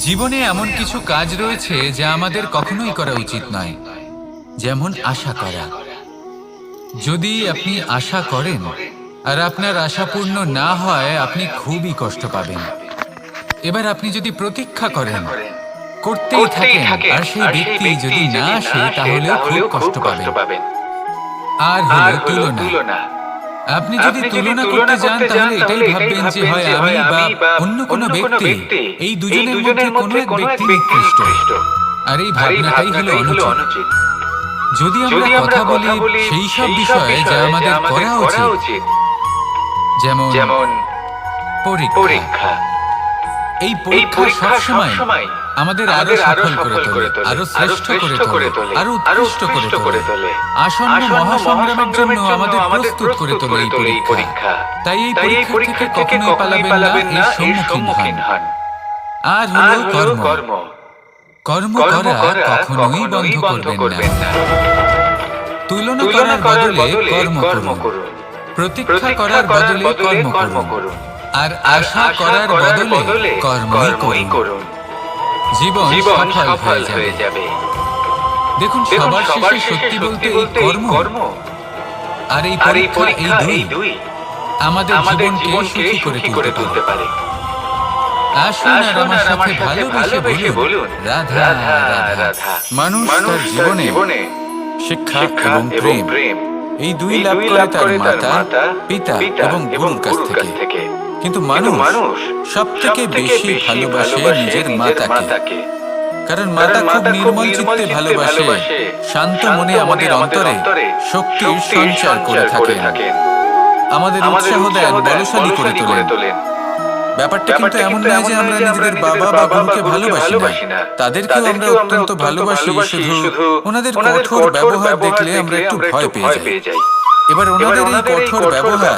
জীবনে এমন কিছু কাজ রয়েছে যা আমাদের কখনোই করা উচিত নয়, যেমন আশা করা। যদি আপনি আশা করেন আর আপনার আশা পূর্ণ না হয়, আপনি খুবই কষ্ট পাবেন। এবার আপনি যদি প্রতীক্ষা করেন, করতেই থাকেন, আর সেই ব্যক্তি যদি না আসে, তাহলেও খুব কষ্ট পাবেন। আর হলো তুলনা। আপনি যদি তুলনা করতে যান, তাহলে এটাই ভাববেন যে হয় আমি বা অন্য কোনো ব্যক্তি, এই দুজনের মধ্যে কোনো এক ব্যক্তি নিকৃষ্ট। আর এই ভাবনাটাই হলো অনুচিত। যদি আমরা কথা বলি সেই সব বিষয়ে যা আমাদের করা উচিত, যেমন পরীক্ষা। এই পরীক্ষা সবসময় আমাদের আরো সফল করে তোলে, আরো শ্রেষ্ঠ করে তোলে, আরো উৎকৃষ্ট করে তোলে। আসন্ন মহাসংগ্রামের জন্য আমাদের প্রস্তুত করে তোলে এই পরীক্ষা। তাই এই পরীক্ষা থেকে কখনোই পালাবেন না, এর সম্মুখীন হন। আর হলো কর্ম করা কখনোই বন্ধ করবেন না। তুলনা করার বদলে কর্ম করুন, প্রতীক্ষা করার বদলে কর্ম করুন, আর আশা করার বদলে কর্মই করুন। জীবন সফল হয়ে যাবে। দেখুন, সবার শেষে সত্যি বলতে এই কর্ম আর এই পরীক্ষা, এই দুই আমাদের জীবনকে সুখী করে তুলতে পারে। আসুন আর আমার সাথে ভালোবেসে বলুন, রাধা রাধা। মানুষ তার জীবনে শিক্ষা এবং প্রেম এই দুই লাভ করে তার মাতা, পিতা এবং গুরুর কাছ থেকে। কিন্তু মানুষ সব থেকে বেশি ভালোবাসে নিজের মাতাকে। কারণ মাতা খুব নির্মল চিত্তে ভালোবাসে, শান্ত মনে আমাদের অন্তরে শক্তির সঞ্চার করে থাকেন, আমাদের উৎসাহ দেন, বলশালী করে তোলেন। ব্যাপারটা কিন্তু এমন নয় যে আমরা নিজেদের বাবা বা গুরুকে ভালোবাসি না, তাদেরকেও আমরা অত্যন্ত ভালোবাসি, শুধু ওনাদের কঠোর ব্যবহার দেখলে আমরা একটু ভয় পেয়ে যাই। এবার ওনাদের এই কঠোর ব্যবহার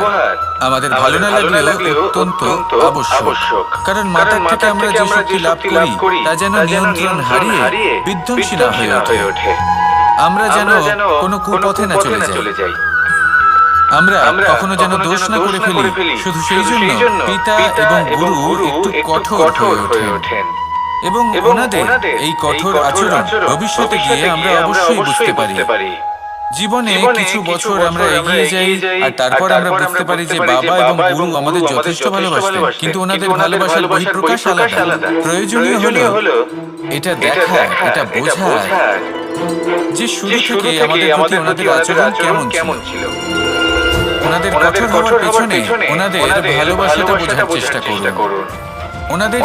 আমাদের ভালো না লাগলেও অত্যন্ত আবশ্যক। কারণ মাতার থেকে আমরা যে শক্তি লাভ করি তা যেন নিয়ন্ত্রণ হারিয়ে বিধ্বংসী না হয়ে ওঠে। আমরা যেন কোনো কুপথে না চলে যাই। আমরা কখনো যেন দোষ না করে ফেলি, শুধু সেই জন্য পিতা এবং গুরু একটু কঠোর হয়ে ওঠেন। এবং ওনাদের এই কঠোর আচরণ ভবিষ্যতে গিয়ে আমরা অবশ্যই বুঝতে পারি। জীবনে কিছু বছর আমরা এগিয়ে যাই, আর তারপর আমরা বুঝতে পারি যে বাবা এবং গুরু আমাদের যথেষ্ট ভালোবাসতেন, কিন্তু ওনাদের ভালোবাসার বহিঃপ্রকাশ আলাদা। প্রয়োজনীয় হলো এটা দেখা, এটা বোঝা যে শুরু থেকে আমাদের প্রতি ওনাদের আচরণ কেমন ছিল। ওনাদের কঠোর হওয়ার পেছনে ওনাদের ভালোবাসাটা বোঝার চেষ্টা করুন। ওনাদের